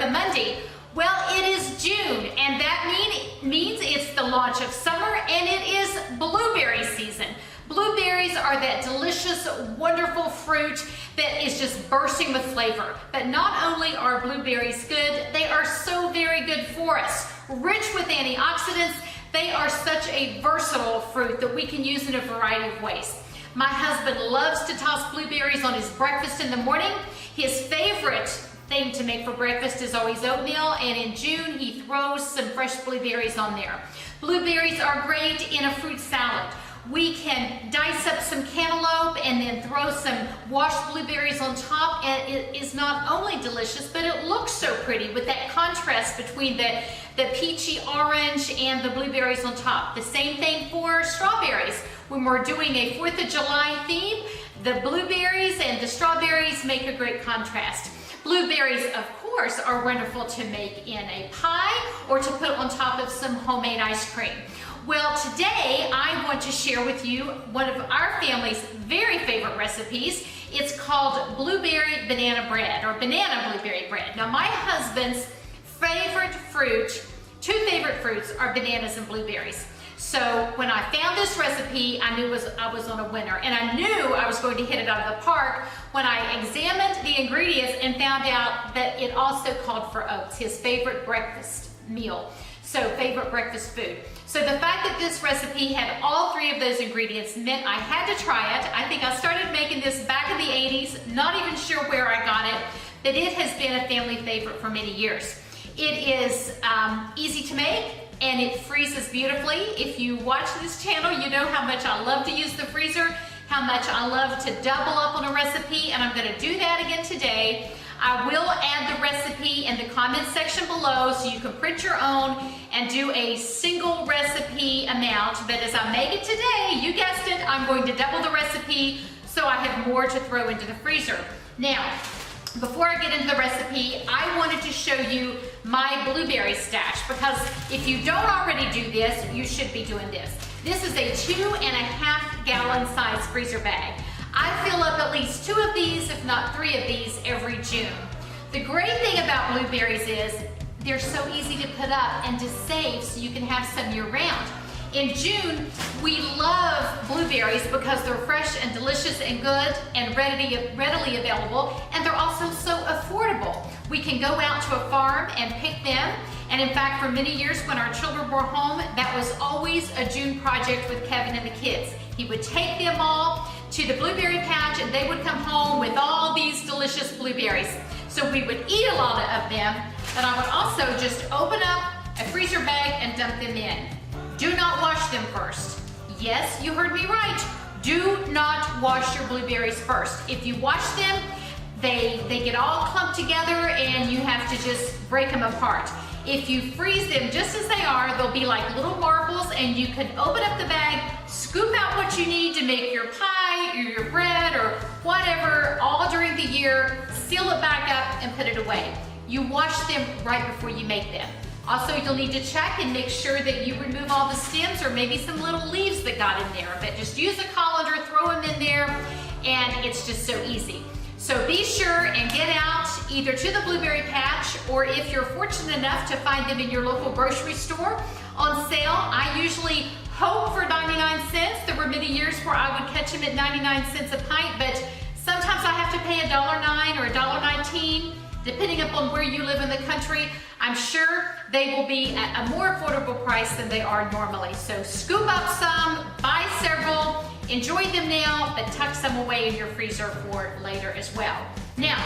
the Monday? Well, it is June, and that means it's the launch of summer, and it is blueberry season. Blueberries are that delicious, wonderful fruit that is just bursting with flavor. But not only are blueberries good, they are so very good for us. Rich with antioxidants, they are such a versatile fruit that we can use in a variety of ways. My husband loves to toss blueberries on his breakfast in the morning. His favorite thing to make for breakfast is always oatmeal, and in June he throws some fresh blueberries on there. Blueberries are great in a fruit salad. We can dice up some cantaloupe and then throw some washed blueberries on top, and it is not only delicious, but it looks so pretty with that contrast between the peachy orange and the blueberries on top. The same thing for strawberries. When we're doing a 4th of July theme, the blueberries and the strawberries make a great contrast. Blueberries, of course, are wonderful to make in a pie or to put on top of some homemade ice cream. Well, today I want to share with you one of our family's very favorite recipes. It's called blueberry banana bread, or banana blueberry bread. Now, my husband's favorite fruit, two favorite fruits, are bananas and blueberries. So when I found this recipe, I knew I was on a winner, and I knew I was going to hit it out of the park when I examined the ingredients and found out that it also called for oats, his favorite breakfast meal. So favorite breakfast food. So the fact that this recipe had all three of those ingredients meant I had to try it. I think I started making this back in the 80s, not even sure where I got it, but it has been a family favorite for many years. It is easy to make, and it freezes beautifully. If you watch this channel, you know how much I love to use the freezer, how much I love to double up on a recipe, and I'm gonna do that again today. I will add the recipe in the comment section below so you can print your own and do a single recipe amount. But as I make it today, you guessed it, I'm going to double the recipe so I have more to throw into the freezer. Now, before I get into the recipe, I wanted to show you my blueberry stash, because if you don't already do this, you should be doing this. This is a 2.5 gallon size freezer bag. I fill up at least 2 of these, if not 3 of these, every June. The great thing about blueberries is they're so easy to put up and to save so you can have some year round. In June, we love blueberries because they're fresh and delicious and good and readily available, and they're also so affordable. We can go out to a farm and pick them, and in fact, for many years when our children were home, that was always a June project with Kevin and the kids. He would take them all to the blueberry patch, and they would come home with all these delicious blueberries. So we would eat a lot of them, but I would also just open up a freezer bag and dump them in. Do not wash them first. Yes, you heard me right. Do not wash your blueberries first. If you wash them, they get all clumped together and you have to just break them apart. If you freeze them just as they are, they'll be like little marbles, and you can open up the bag, scoop out what you need to make your pie or your bread or whatever all during the year, seal it back up and put it away. You wash them right before you make them. Also, you'll need to check and make sure that you remove all the stems or maybe some little leaves that got in there, but just use a colander, throw them in there, and it's just so easy. So be sure and get out either to the blueberry patch, or if you're fortunate enough to find them in your local grocery store on sale. I usually hope for 99 cents. There were many years where I would catch them at 99 cents a pint, but sometimes I have to pay $1.09 or $1.19, depending upon where you live in the country. I'm sure they will be at a more affordable price than they are normally. So scoop up some, buy several, enjoy them now, but tuck some away in your freezer for later as well. Now,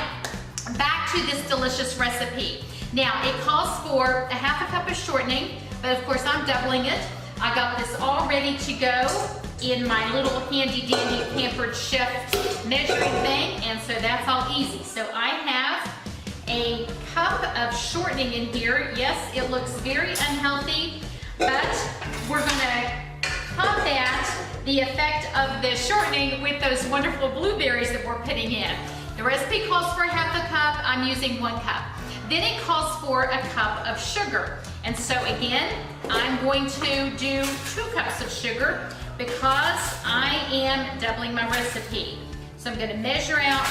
back to this delicious recipe. Now, it calls for 1/2 cup of shortening, but of course I'm doubling it. I got this all ready to go in my little handy dandy Pampered Chef measuring thing, and so that's all easy. So I have a cup of shortening in here. Yes, it looks very unhealthy, but we're gonna combat the effect of the shortening with those wonderful blueberries that we're putting in. The recipe calls for 1/2 cup, I'm using 1 cup. Then it calls for a cup of sugar. And so again, I'm going to do 2 cups of sugar because I am doubling my recipe. So I'm gonna measure out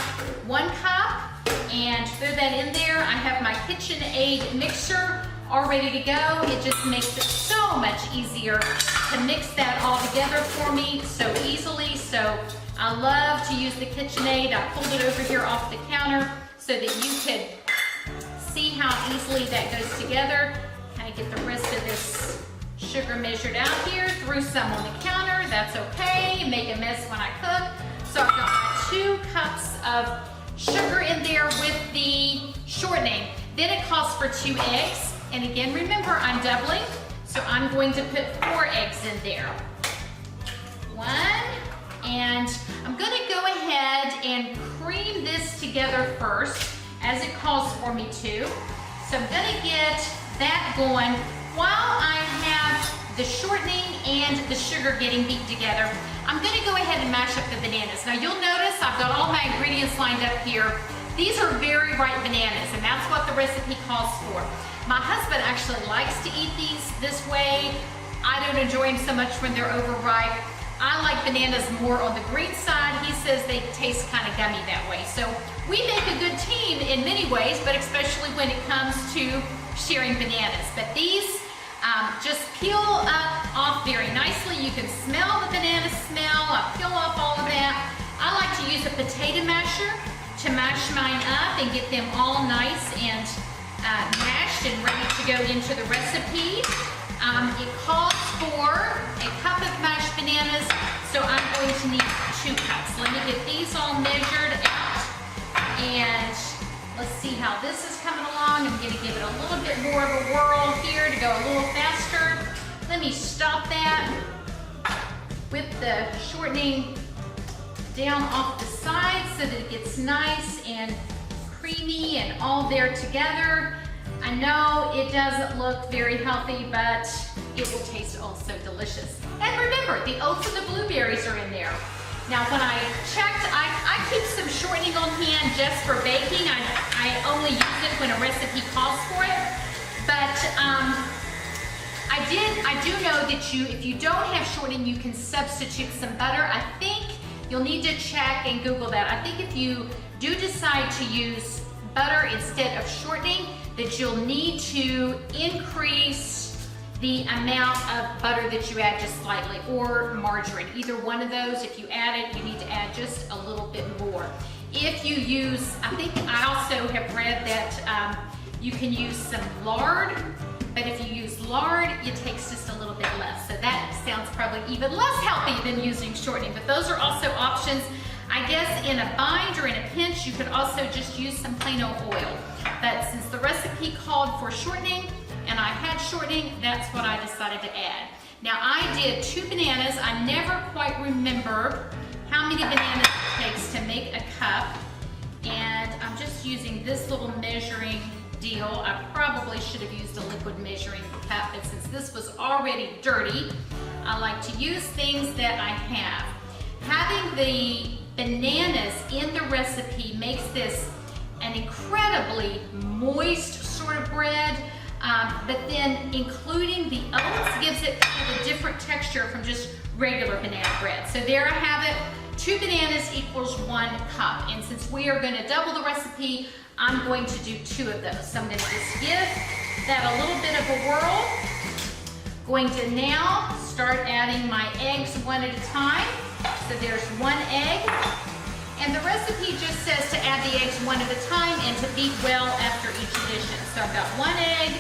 1 cup and throw that in there. I have my KitchenAid mixer all ready to go. It just makes it so much easier to mix that all together for me so easily. So I love to use the KitchenAid. I pulled it over here off the counter so that you could see how easily that goes together. Kind of get the rest of this sugar measured out here, threw some on the counter, that's okay, make a mess when I cook. So I've got my 2 cups of sugar in there with the shortening. Then it calls for 2 eggs. And again, remember, I'm doubling, so I'm going to put 4 eggs in there. 1, and I'm gonna go ahead and cream this together first, as it calls for me to. So I'm gonna get that going while I have the shortening and the sugar getting beat together. I'm gonna go ahead and mash up the bananas. Now you'll notice I've got all my ingredients lined up here. These are very ripe bananas, and that's what the recipe calls for. My husband actually likes to eat these this way. I don't enjoy them so much when they're overripe. I like bananas more on the green side. He says they taste kind of gummy that way. So we make a good team in many ways, but especially when it comes to sharing bananas. But these just peel off very nicely. You can smell the banana smell. I peel off all of that. I like to use a potato masher to mash mine up and get them all nice and mashed and ready to go into the recipe. It calls for a cup of mashed bananas, so I'm going to need 2 cups. Let me get these all measured out, and let's see how this is coming along. I'm going to give it a little bit more of a whirl here to go a little faster. Let me stop that with the shortening down off the side so that it gets nice and creamy and all there together. I know it doesn't look very healthy, but it will taste also delicious. And remember, the oats and the blueberries are in there. Now when I checked, I keep some shortening on hand just for baking. I only use it when a recipe calls for it. But I do know that if you don't have shortening, you can substitute some butter. I think you'll need to check and Google that. I think if you do decide to use butter instead of shortening, that you'll need to increase the amount of butter that you add just slightly, or margarine. Either one of those, if you add it, you need to add just a little bit more. If you use, I think I also have read that you can use some lard, but if you use lard, it takes just a little bit less. So that sounds probably even less healthy than using shortening, but those are also options. I guess in a bind or in a pinch, you could also just use some plain old oil. But since the recipe called for shortening, and I had shortening, that's what I decided to add. Now I did 2 bananas. I never quite remember how many bananas it takes to make a cup. And I'm just using this little measuring deal. I probably should have used a liquid measuring cup, but since this was already dirty, I like to use things that I have. Having the bananas in the recipe makes this an incredibly moist sort of bread, but then including the oats gives it kind of a different texture from just regular banana bread. So there I have it. 2 bananas equals 1 cup. And since we are going to double the recipe, I'm going to do 2 of those. So I'm going to just give that a little bit of a whirl. Going to now start adding my eggs one at a time. So there's 1 egg. And the recipe just says to add the eggs one at a time and to beat well after each addition. So I've got 1 egg.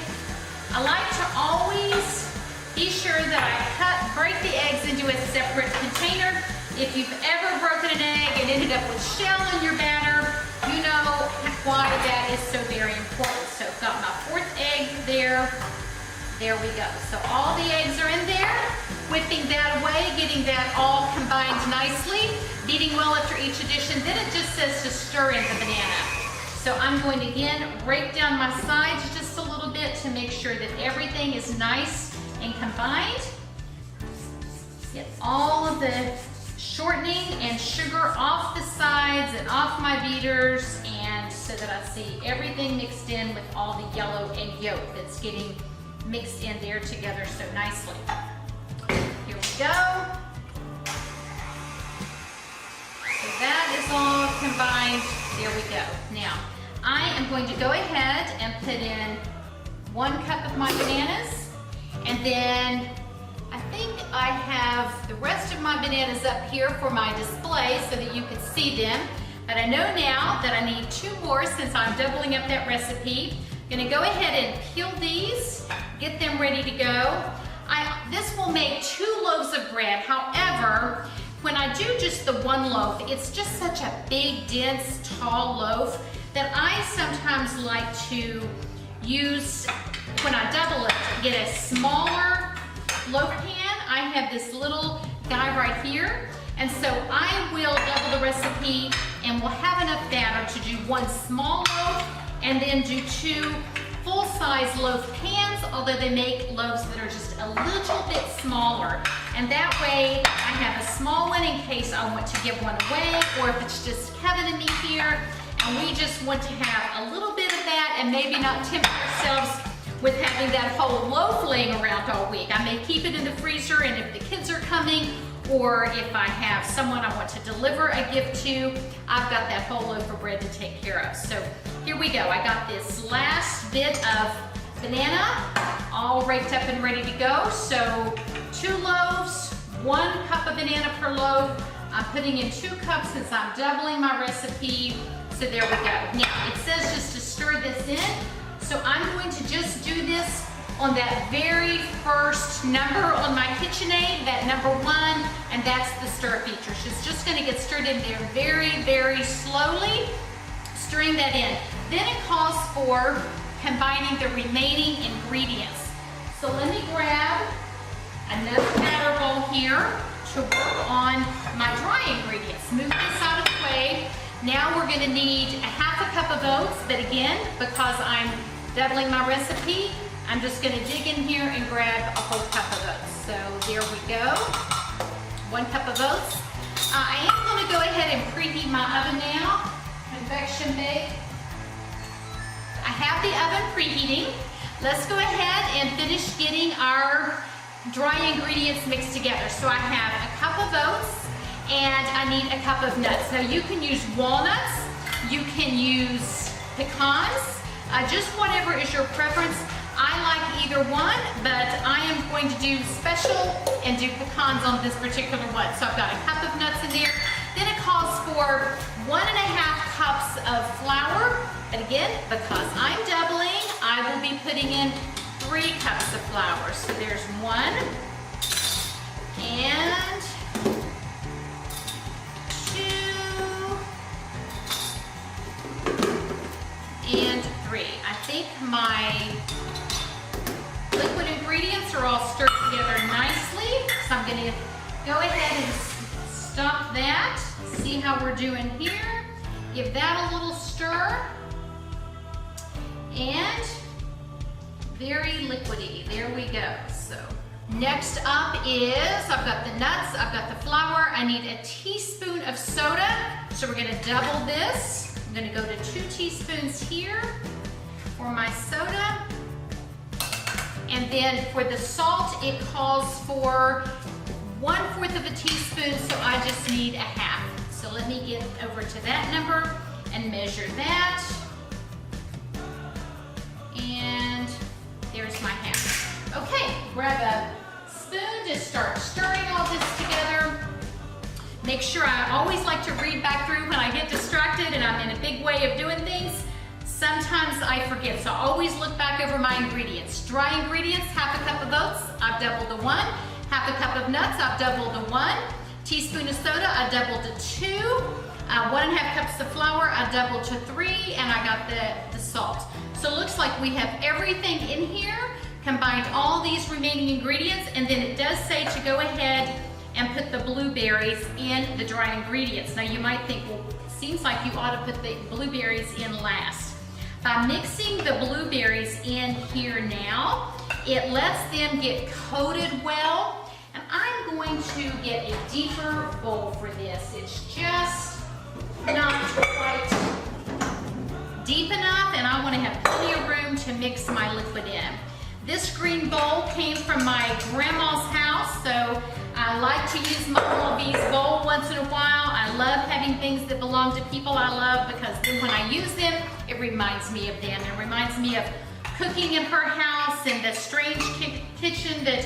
I like to always be sure that I break the eggs into a separate container. If you've ever broken an egg and ended up with shell in your batter, you know why that is so very important. So I've got my 4th egg there. There we go. So all the eggs are in there. Whipping that away, getting that all combined nicely, beating well after each addition. Then it just says to stir in the banana. So I'm going to again rake down my sides just a little bit to make sure that everything is nice and combined. Get all of the shortening and sugar off the sides and off my beaters, and so that I see everything mixed in with all the yellow egg yolk that's getting mixed in there together so nicely. Here we go. So that is it's all combined. There we go. Now, I am going to go ahead and put in 1 cup of my bananas, and then I think I have the rest of my bananas up here for my display so that you can see them. But I know now that I need 2 more since I'm doubling up that recipe. I'm gonna go ahead and peel these, get them ready to go. This will make 2 loaves of bread. However, when I do just the 1 loaf, it's just such a big, dense, tall loaf that I sometimes like to use, when I double it, get a smaller loaf pan. I have this little guy right here, and so I will double the recipe and we'll have enough batter to do 1 small loaf and then do 2 full-size loaf pans, although they make loaves that are just a little bit smaller. And that way I have a small one in case I want to give one away, or if it's just Kevin and me here and we just want to have a little bit of that and maybe not tempt ourselves with having that whole loaf laying around all week. I may keep it in the freezer, and if the kids are coming, or if I have someone I want to deliver a gift to, I've got that whole loaf of bread to take care of. So here we go. I got this last bit of banana all raked up and ready to go. So 2 loaves, 1 cup of banana per loaf. I'm putting in 2 cups since I'm doubling my recipe. So there we go. Now it says just to stir this in. So I'm going to just do this on that very first number on my KitchenAid, that number 1, and that's the stir feature. She's just gonna get stirred in there very, very slowly, stirring that in. Then it calls for combining the remaining ingredients. So let me grab another batter bowl here to work on my dry ingredients. Move this out of the way. Now we're gonna need a ½ cup of oats, but again, because I'm doubling my recipe, I'm just gonna dig in here and grab a whole cup of oats. So there we go, 1 cup of oats. I am gonna go ahead and preheat my oven now, convection bake. I have the oven preheating. Let's go ahead and finish getting our dry ingredients mixed together. So I have a cup of oats and I need a cup of nuts. Now you can use walnuts, you can use pecans, just whatever is your preference. I like either one, but I am going to do special and do pecans on this particular one. So I've got a cup of nuts in there. Then it calls for 1½ cups of flour. And again, because I'm doubling, I will be putting in 3 cups of flour. So there's 1 and 2 and 3. I think my liquid ingredients are all stirred together nicely. So I'm gonna go ahead and stop that. See how we're doing here. Give that a little stir. And very liquidy, there we go. So next up is, I've got the nuts, I've got the flour. I need a teaspoon of soda. So we're gonna double this. I'm gonna go to 2 teaspoons here for my soda. And then for the salt, it calls for 1/4 of a teaspoon, so I just need a ½. So let me get over to that number and measure that. And there's my ½ Okay, grab a spoon to start stirring all this together. Make sure, I always like to read back through when I get distracted and I'm in a big way of doing things. Sometimes I forget, so I always look back over my ingredients. Dry ingredients, ½ cup of oats, I've doubled to 1. ½ cup of nuts, I've doubled to 1. Teaspoon of soda, I doubled to 2. 1½ cups of flour, I doubled to 3, and I got the salt. So it looks like we have everything in here, combined all these remaining ingredients, and then it does say to go ahead and put the blueberries in the dry ingredients. Now you might think, well, it seems like you ought to put the blueberries in last. By mixing the blueberries in here now, it lets them get coated well, and I'm going to get a deeper bowl for this. It's just not quite deep enough, and I want to have plenty of room to mix my liquid in. This green bowl came from my grandma's house, so I like to use Mama B's bowl once in a while. I love having things that belong to people I love, because then when I use them, it reminds me of them. It reminds me of cooking in her house and the strange kitchen that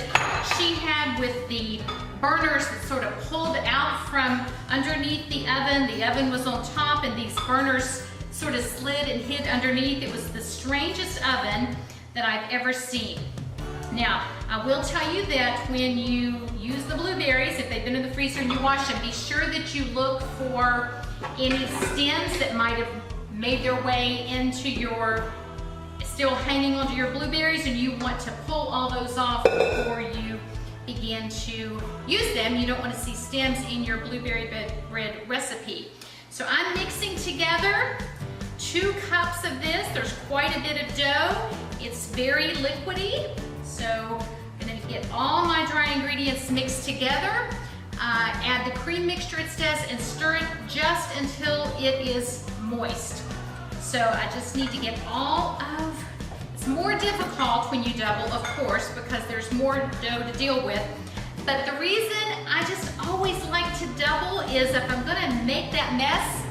she had with the burners that sort of pulled out from underneath the oven. The oven was on top and these burners sort of slid and hid underneath. It was the strangest oven that I've ever seen. Now, I will tell you that when you use the blueberries, if they've been in the freezer and you wash them, be sure that you look for any stems that might have made their way into your, still hanging onto your blueberries, and you want to pull all those off before you begin to use them. You don't want to see stems in your blueberry bread recipe. So I'm mixing together 2 cups of this. There's quite a bit of dough. It's very liquidy. So I'm going to get all my dry ingredients mixed together. Add the cream mixture, it says, and stir it just until it is moist. So I just need to get all of, it's more difficult when you double, of course, because there's more dough to deal with. But the reason I just always like to double is if I'm going to make that mess,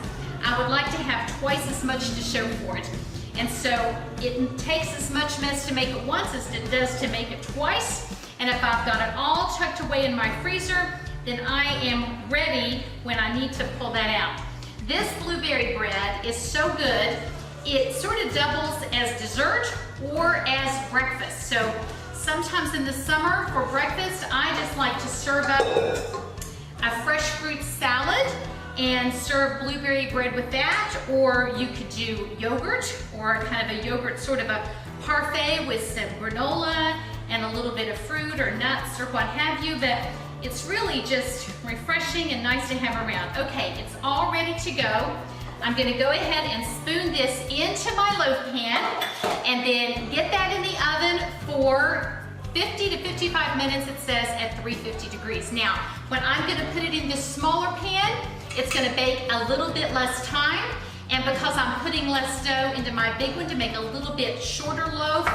I would like to have twice as much to show for it. And so it takes as much mess to make it once as it does to make it twice. And if I've got it all tucked away in my freezer, then I am ready when I need to pull that out. This blueberry bread is so good, it sort of doubles as dessert or as breakfast. So sometimes in the summer for breakfast, I just like to serve up a fresh fruit salad and serve blueberry bread with that, or you could do yogurt, or kind of a yogurt sort of a parfait with some granola and a little bit of fruit or nuts or what have you, but it's really just refreshing and nice to have around. Okay, it's all ready to go. I'm gonna go ahead and spoon this into my loaf pan and then get that in the oven for 50 to 55 minutes, it says, at 350 degrees. Now, when I'm gonna put it in this smaller pan, it's gonna bake a little bit less time, and because I'm putting less dough into my big one to make a little bit shorter loaf,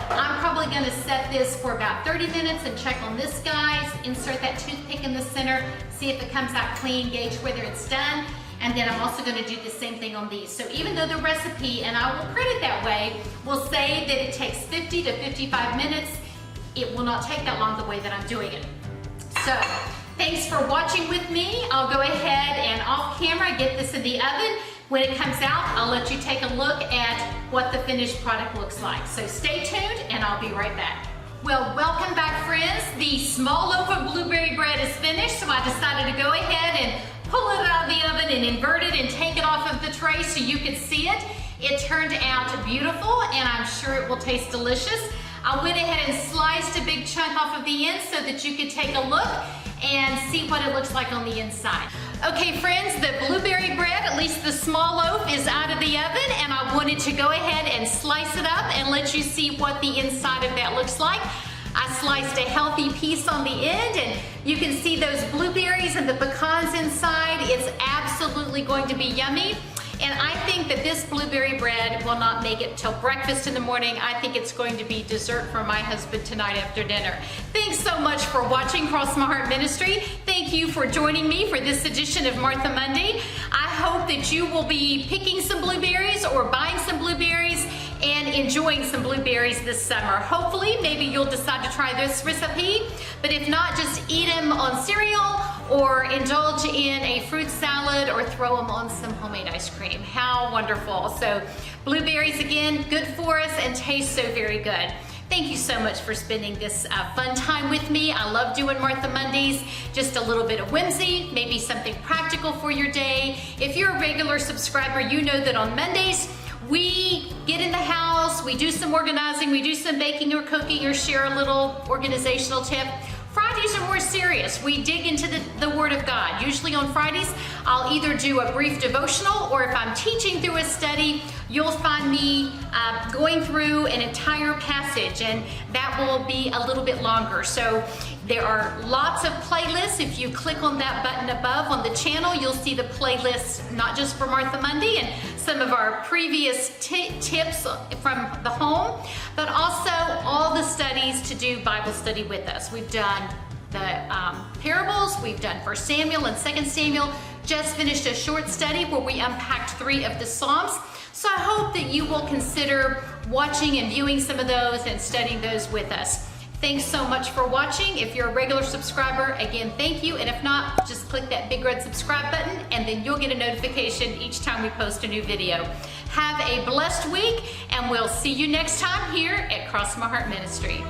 I'm probably gonna set this for about 30 minutes and check on this, guys. Insert that toothpick in the center, see if it comes out clean, gauge whether it's done, and then I'm also gonna do the same thing on these. So even though the recipe, and I will print it that way, will say that it takes 50 to 55 minutes, it will not take that long the way that I'm doing it. So, thanks for watching with me. I'll go ahead and off camera get this in the oven. When it comes out, I'll let you take a look at what the finished product looks like. So stay tuned and I'll be right back. Well, welcome back, friends. The small loaf of blueberry bread is finished, so I decided to go ahead and pull it out of the oven and invert it and take it off of the tray so you could see it. It turned out beautiful and I'm sure it will taste delicious. I went ahead and sliced a big chunk off of the end so that you could take a look and see what it looks like on the inside. Okay, friends, the blueberry bread, at least the small loaf, is out of the oven, and I wanted to go ahead and slice it up and let you see what the inside of that looks like. I sliced a healthy piece on the end, and you can see those blueberries and the pecans inside. It's absolutely going to be yummy. And I think that this blueberry bread will not make it till breakfast in the morning. I think it's going to be dessert for my husband tonight after dinner. Thanks so much for watching Cross My Heart Ministry. Thank you for joining me for this edition of Martha Monday. I hope that you will be picking some blueberries or buying some blueberries and enjoying some blueberries this summer. Hopefully, maybe you'll decide to try this recipe, but if not, just eat them on cereal or indulge in a fruit salad or throw them on some homemade ice cream. How wonderful. So blueberries, again, good for us and taste so very good. Thank you so much for spending this fun time with me. I love doing Martha Mondays. Just a little bit of whimsy, maybe something practical for your day. If you're a regular subscriber, you know that on Mondays, we get in the house, we do some organizing, we do some baking or cooking or share a little organizational tip. Fridays are more serious. We dig into the Word of God. Usually on Fridays, I'll either do a brief devotional, or if I'm teaching through a study, you'll find me going through an entire passage, and that will be a little bit longer. So there are lots of playlists. If you click on that button above on the channel, you'll see the playlist, not just for Martha Monday and some of our previous tips from the home, but also all the studies to do Bible study with us. We've done parables. We've done 1 Samuel and 2 Samuel. Just finished a short study where we unpacked 3 of the Psalms. So I hope that you will consider watching and viewing some of those and studying those with us. Thanks so much for watching. If you're a regular subscriber, again, thank you. And if not, just click that big red subscribe button and then you'll get a notification each time we post a new video. Have a blessed week and we'll see you next time here at Cross My Heart Ministry.